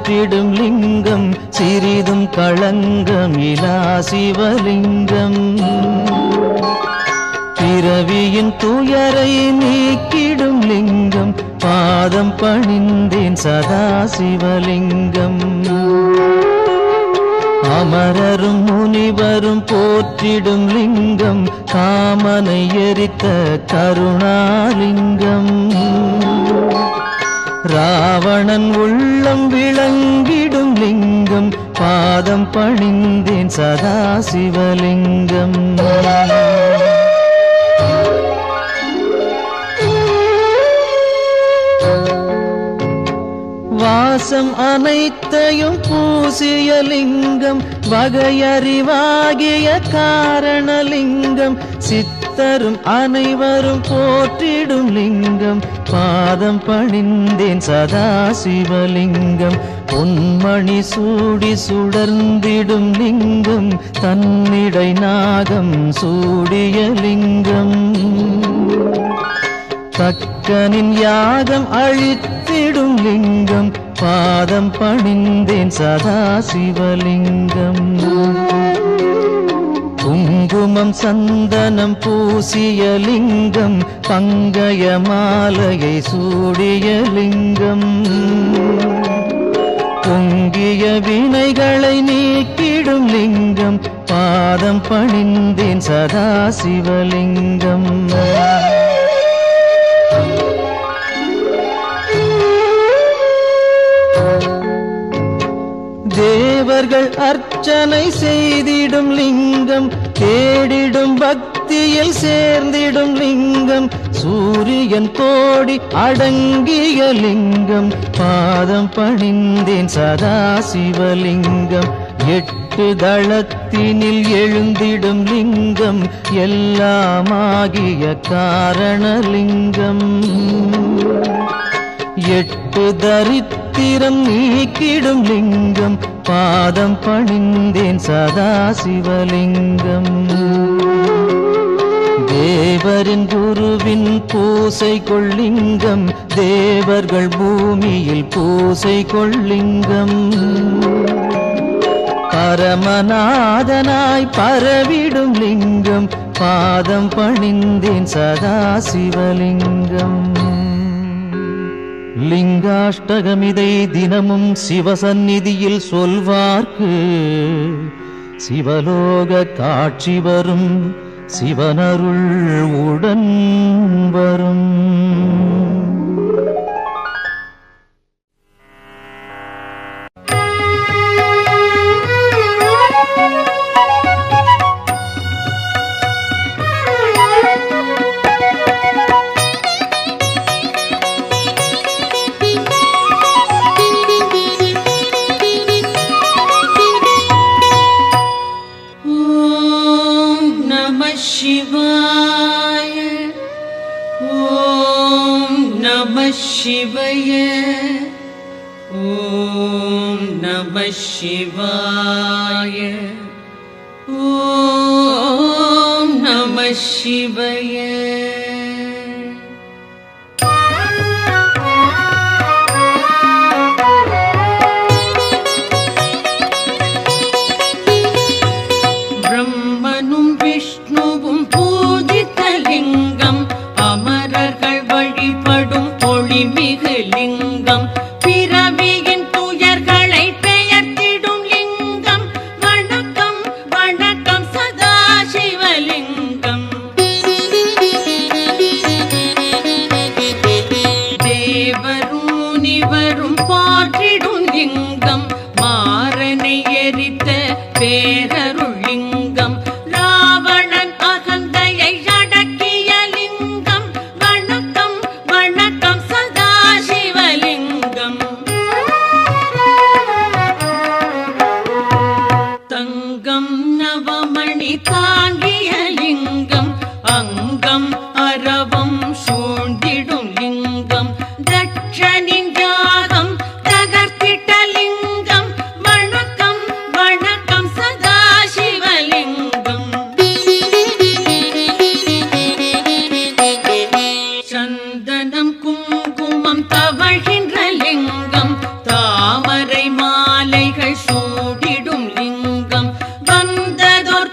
போற்றிடும் லிங்கம் சிறிதும் களங்கமிலா சிவலிங்கம். பிறவியின் துயரை நீக்கிடும் லிங்கம் பாதம் பணிந்தேன் சதா சிவலிங்கம். அமரரும் முனிவரும் போற்றிடும் லிங்கம் காமனை எரித்த கருணாலிங்கம். ராவணன் உள்ளம் விளங்கிடும் லிங்கம் பாதம் பணிந்தேன் சதா சிவலிங்கம். வாசம் அனைத்தையும் பூசிய லிங்கம் வகையறிவாகிய காரணலிங்கம். சித்தரும் அனைவரும் போற்றிடும் லிங்கம் பாதம் பணிந்தேன் சதா சிவலிங்கம். பொன்மணி சூடி சுடர்ந்திடும் லிங்கம் தன்னிடை நாகம் சூடிய லிங்கம். தக்கனின் யாகம் அழித்திடும் லிங்கம் பாதம் பணிந்தேன் சதா சிவலிங்கம். குங்குமம் சந்தனம் பூசிய லிங்கம் பங்கய மாலையை சூடிய லிங்கம். பொங்கிய வினைகளை நீக்கிடும் லிங்கம் பாதம் பணிந்தேன் சதா சிவலிங்கம். தேவர்கள் அர்ச்சனை செய்திடும் லிங்கம் தேடிடும் பக்தியில் சேர்ந்திடும் லிங்கம். சூரியன் கோடி அடங்கிய லிங்கம் பாதம் பணிந்தேன் சதா சிவலிங்கம். 8 தளத்தினில் எழுந்திடும் லிங்கம் எல்லாமாகிய காரணலிங்கம். 8 தரித்திரம் நீக்கிடும் லிங்கம் பாதம் பணிந்தேன் சதா சிவலிங்கம். தேவரின் குருவின் பூசை கொள்ளிங்கம் தேவர்கள் பூமியில் பூசை கொள்ளிங்கம். பரமநாதனாய் பரவிடும் லிங்கம் பாதம் பணிந்தேன் சதா சிவலிங்கம். லிங்காஷ்டகமிதை தினமும் சிவசந்நிதியில் சொல்வார்க்கு சிவலோக காட்சி வரும் சிவனருள் உடன் வரும். शिवय ॐ नमः शिवाय ॐ नमः शिवाय. ब्रह्मनुं विष्णुवुं पूजितलिङ्गम् अमरர்கள் வழிபடும் ஒளிமிகு லிங்கம். பிறவியின் துயர்களை பெயர்த்திடும் லிங்கம் வணக்கம் வணக்கம் சதா சிவலிங்கம். தேவரும் முனிவரும் போற்றிடும் லிங்கம் மாறனை எரித்த பேரருள் லிங்கம். ராவணன் அகந்தையை அடக்கிய லிங்கம் வணக்கம் வணக்கம் சதா சிவலிங்கம். தங்கம் நவமணி தாங்கிய லிங்கம் அங்கம் அரவம் சூழ்ந்திடும் லிங்கம். தட்சனின் யாகம் தகர்த்திட்ட லிங்கம் வணக்கம் வணக்கம் சதா சிவலிங்கம். சந்தனம் குங்குமம் தவழ்கின்ற லிங்கம் தாமரை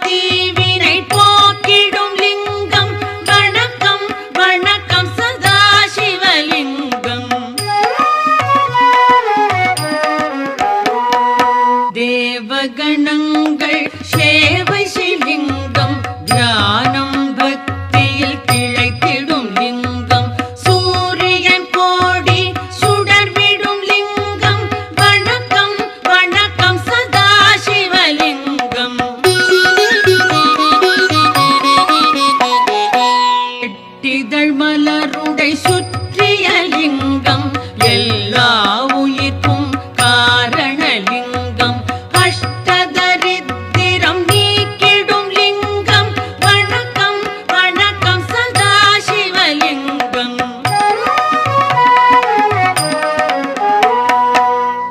தீவினை போக்கிடும் லிங்கம் வணக்கம் வணக்கம் சதாசிவலிங்கம். தேவகணங்கள் சேவை சிலிங்கம் தியானம் பக்தியில் திளைத்திடும் லிங்கம் சூரியன் கோடி சுடர்விடும் லிங்கம் வணக்கம் வணக்கம் சதாசிவலிங்கம். எட்டிதழ் மலருடை சுற்றிய லிங்கம் எல்லா உயிர்க்கும் காரணலிங்கம் அஷ்டதரித்திரம் நீக்கிடும் லிங்கம் வணக்கம் வணக்கம் சதாசிவலிங்கம்.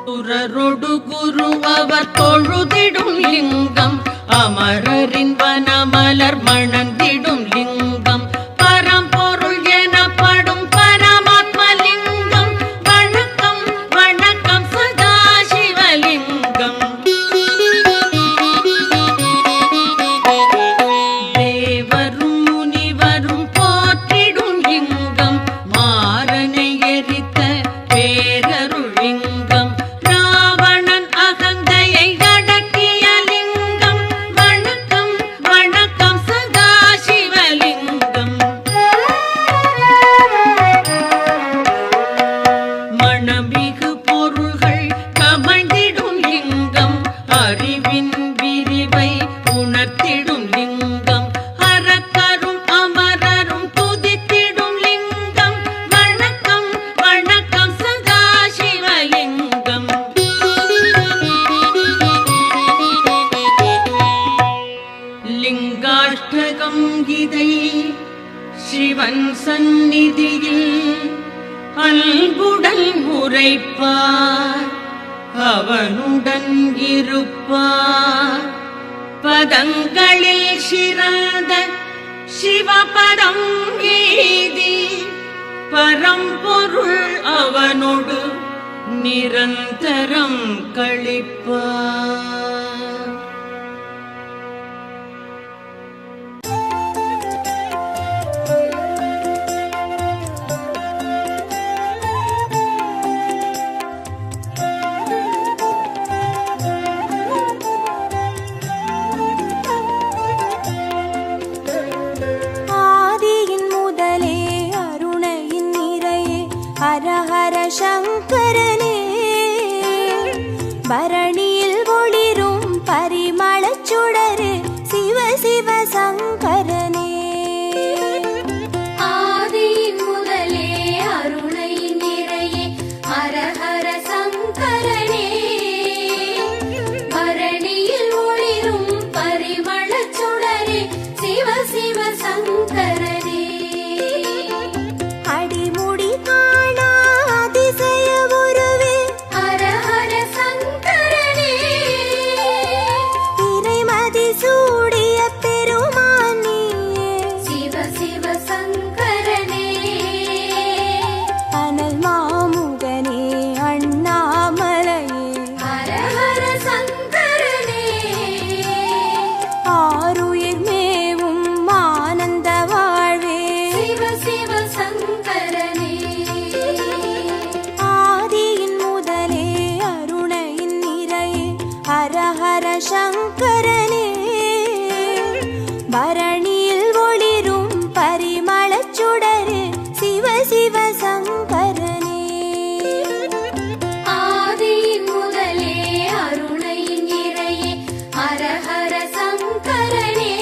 சுரரொடு குரு அவர் தொழுதிடும் லிங்கம் அமரரின் வனமலர் மணந்திடும் லிங்கம் பரம்பொருள் எனப்படும் பரமாத்மலிங்கம் வணக்கம் வணக்கம் சதாசிவலிங்கம். தேவரும் முனிவரும் போற்றிடும் லிங்கம் மாறனை எரித்த பேரருள் லிங்கம் ராவணன் அகந்தையை அடக்கிய லிங்கம் வணக்கம் வணக்கம் சதாசிவலிங்கம். மணமிகு பொருள்கள் கமழ்ந்திடும் லிங்கம் அறிவின் விரிவை உணர்த்திடும் லிங்கம் அரக்கரும் அமரரும் துதித்திடும் லிங்கம் வணக்கம் வணக்கம் சதாசிவலிங்கம். லிங்காஷ்டகம் இதை சிவன் சந்நிதியில் அன்புடன் உரைப்பார் அவனுடன் இருப்பார் பதங்களில் சிறந்த சிவபரம் ஏதி பரம்பொருள் அவனோடு நிரந்தரம் கழிப்பார். ஹரஹர சங்கரனே பரணியில் ஒளிரும் பரிமளச் சுடரே சிவ சிவ சங்கரனே. ஆதியின் முதலே அருணையின் நிறையே ஹரஹர சங்கரனே பரணியில் ஒளிரும் பரிமளச் சுடரே சிவ சிவ சங்கரனே. அடிமுடி காணா அதிசய உருவே ஹரஹர சங்கரனே இறைமதி சூடிய பெருமான் நீயே சிவ சிவ சங்கரனே. அனல் மாமுகனே அண்ணாமலையே ஹரஹர சங்கரனே ஆருயிர் மேவும் ஆனந்த வாழ்வே சிவ சிவ சங்கரனே. ஆதியின் முதலே அருணையின் நிறையே ஹரஹர சங்கரனே பரணியில் ஒளிரும் பரிமளச் சுடரே சிவ சிவ சங்கரனே. ஆதியின் முதலே அருணையின் நிறையே ஹரஹர சங்கரனே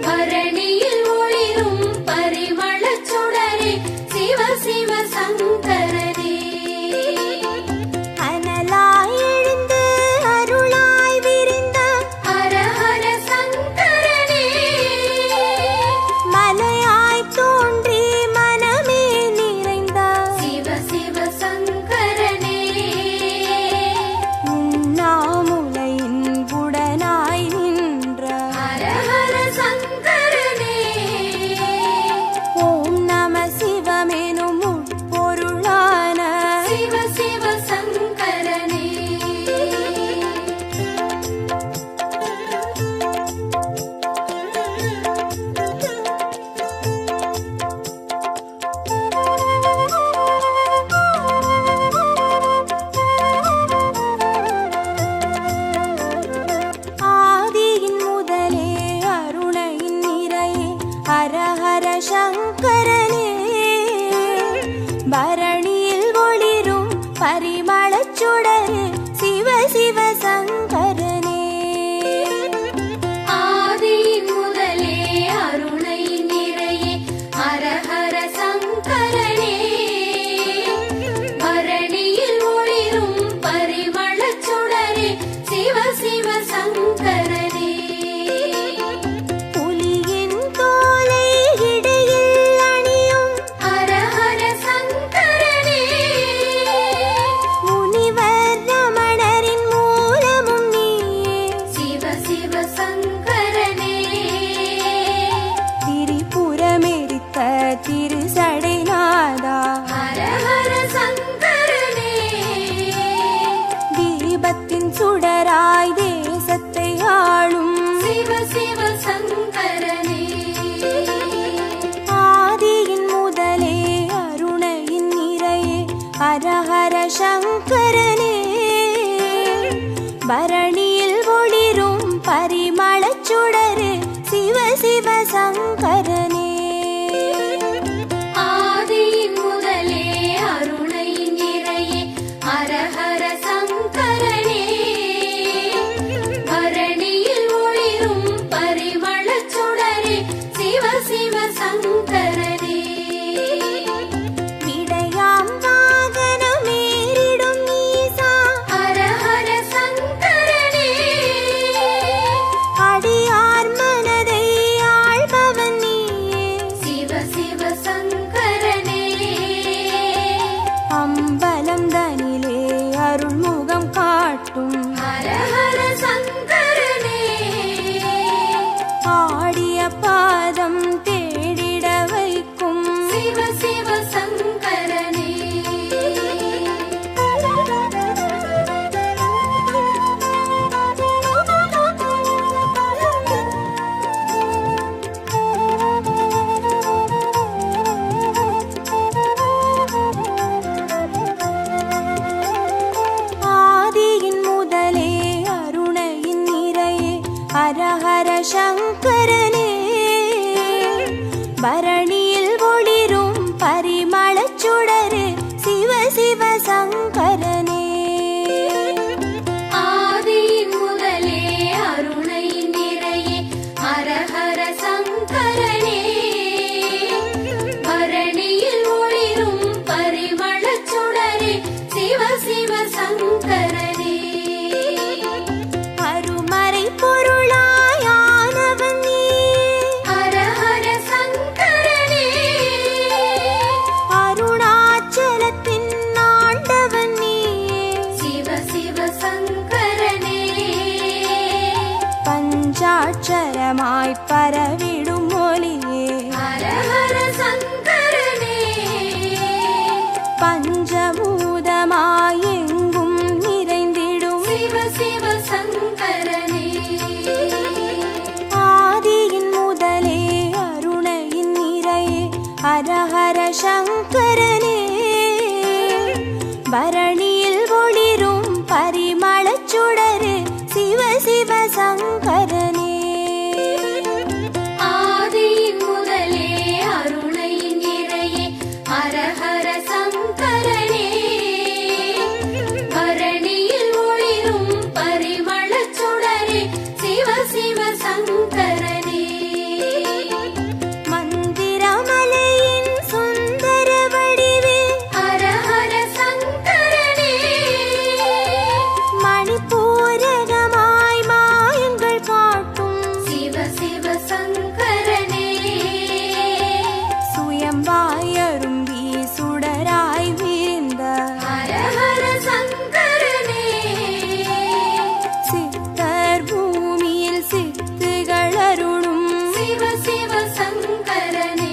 பரணியில் ஒளிரும் பரிமளச் சுடரே சிவ சிவ சங்கரனே. அனலாய் எழுந்து அருளாய் விரிந்த ஹரஹர சங்கரனே சங்கரனே. ஆதியின் முதலே அருணையின் நிறையே ஹரஹர சங்கரனே. பரணியில் ஒளிரும் பரிமளச் சுடரே சிவ சிவ சங்கரனே. விடையாம் வாகனமேறிடும் ஈசா ஹரஹர சங்கரனே. அடியார் மனதை ஆள்பவன் நீயே. சிவ சிவ சங்கரனே. அம்பலம் தனிலே அருள்முகம் காட்டும் ஹரஹர சங்கரனே. ஆடிய பாதம் தேடிட வைக்கும் சிவ சிவ சங்கரனே. ஆதியின் முதலே அருணையின் நிறையே ஹரஹர சங்கரனே. பரணியில் ஒளிரும் பரிமளச் சுடரே சிவ சிவ சங்கரனே. ஆதியின் முதலே அருணையின் நிறையே ஹரஹர சங்கரனே. பரணியில் ஒளிரும் பரிமளச் சுடரே சிவ சிவ சங்கரனே. அருமறை பொருளாயானவன் நீயே. ஹரஹர சங்கரனே. அருணாச்சலத்தின் ஆண்டவன் நீயே. சிவ சிவ சங்கரனே. பஞ்சாட்சரமாய் பரவிடும் ஒளியே. ஹரஹர சங்கரனே. பஞ்சபூதமாய் எங்கும் நிறைந்திடும் சிவ சிவ சங்கரனே. ஆதியின் முதலே அருணையின் நிறையே ஹரஹர சங்கரனே. பரணியில் ஒளிரும் பரிமளச் சுடரே சிவ சிவ சங்கரனே. ஆதியின் முதலே அருணையின் நிறையே ஹரஹர சங்கரனே. பரணியில் ஒளிரும் பரிமளச் சுடரே சிவ சிவ சங்கரனே. மந்திரமலையின் சுந்தர வடிவே ஹரஹர சங்கரனே. மணிப்பூரகமாய் மாயங்கள் காட்டும் சிவ சிவ சங்கரனே. சுயம்பாயரும்பி சுடராய் வீழ்ந்த ஹரஹர சங்கரனே. சித்தர் பூமியில் சித்துகள் அருளும் சிவ சிவ சங்கரனே.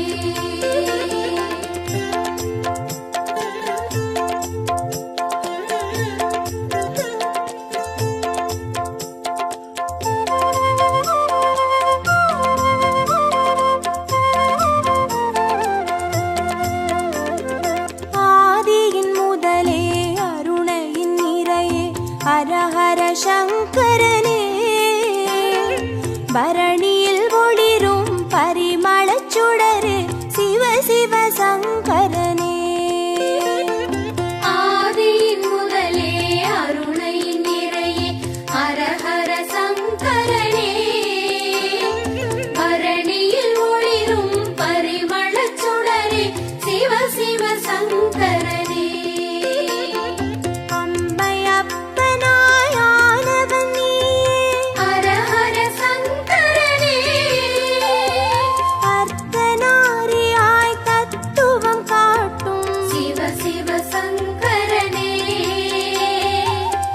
ஆதியின் முதலே அருணையின் நிறையே ஹரஹர சங்கரனே. பரணியில் ஒளிரும் பரிமளச் சுடரே சிவ சிவ சங்கரனே. ஆதியின் முதலே அருணையின் நிறையே ஹரஹர சங்கரனே. பரணியில் ஒளிரும் பரிமளச் சுடரே சிவ சிவ சங்கரனே. அம்பையப்பனாய் ஆனவன் நீயே. ஹரஹர சங்கரனே. அர்த்தநாரியாய் தத்துவம் காட்டும் சிவ சிவ சங்கரனே.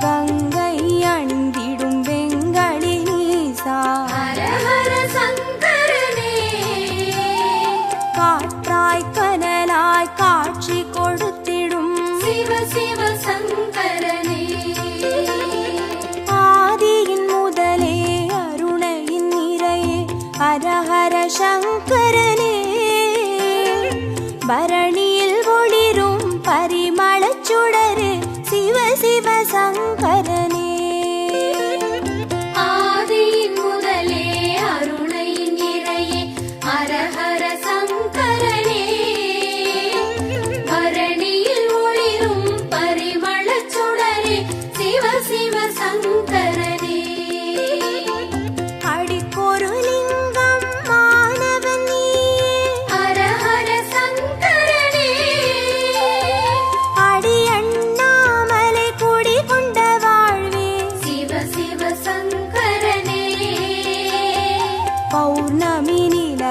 கங்கை அணிந்திடும் வெங்கடி நீசா. ஹரஹர சங்கரனே. காற்றாய் கனலாய் காட்சி கொடுத்திடும் சிவ சிவ சங்கரனே. ஆதியின் முதலே அருணையின் நிறையே ஹரஹர சங்கரனே. பரணியில் ஒளிரும் பரிமளச் சுடரே சிவ சிவ சங்கரனே. ஆதியின் முதலே அருணையின் நிறையே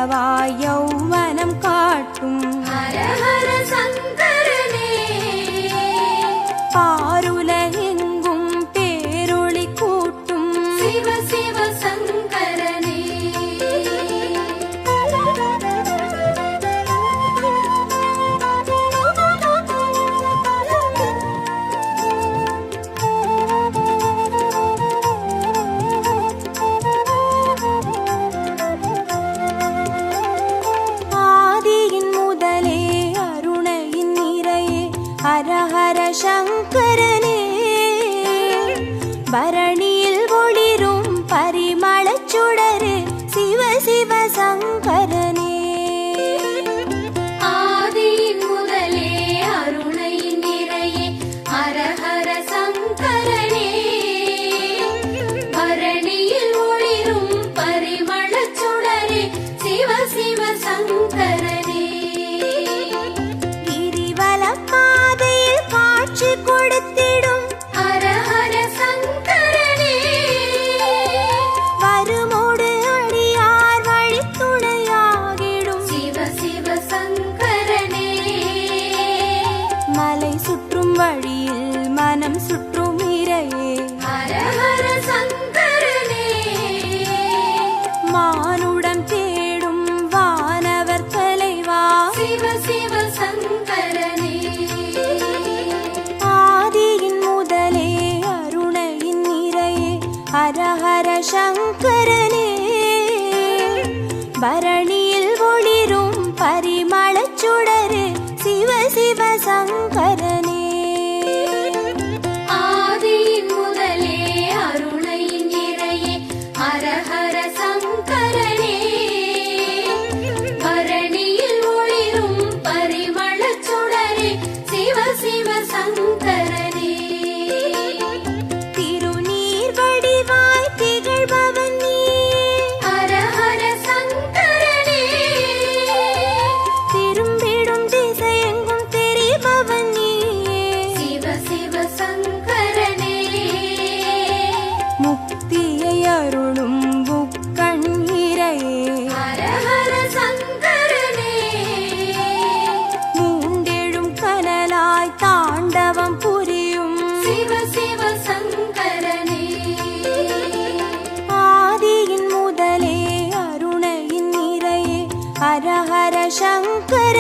நிலவாய் யௌவனம் காட்டும் ஹர ஹர சங்கரனே பாருலகெங்கும் பேரொளி கூட்டும் சிவ சிவ சங்கரனே ஆதியின் முதலே அருணையின் நிறையே ஹர ஹர சங்கரனே பரணியில் ஒளிரும் பரிமளச் சுடரு சிவ சிவ சங்கரனே ஆதியின் முதலே அருணையின் நிறையே ஹர ஹர சங்கரனே பரணியில் ஒளிரும் பரிமளச் சுடரே சிவ சிவ சங்கரனே கிரிவலம் பாதையில் காட்சி கொடுத்திடும் ஹர ஹர சங்கரனே வருமோடு அடியார் வழித்துணையாகிடும் சிவ சிவ சங்கரனே மலை சுற்றும் வழியில் மனம் சுற்றும் இறையே ஹர ஹர சங்கரனே மானுடம் தேடும் வானவர் தலைவா சிவ சிவ சங்கரனே ஆதியின் முதலே அருணையின் நிறையே ஹர ஹர சங்கரனே பரணியில் ஒளிரும் பரிமளச் சுடரு சிவ சிவ சங்கரனே ஆதியின் முதலே அருணையின் நிறையே ஹர ஹர சங்கரனே பரணியில் ஒளிரும் பரிமளச் சுடரே சிவ சிவ சங்கரனே திருநீர் வடிவாய் திகழ்பவன் நீயே ஹர ஹர சங்கரனே திரும்பிடும் திசையெங்கும் தெரிபவன் நீயே சிவ சிவ சங்கரனே முக்தியை அருளும் முக்கண் இறையே ஹர ஹர சங்கரனே மூண்டெழும் கனலாய் தாண்டவம் புரியும் சிவ சிவ சங்கரனே ஆதியின் முதலே அருணையின் நிறையே ஹர ஹர சங்கர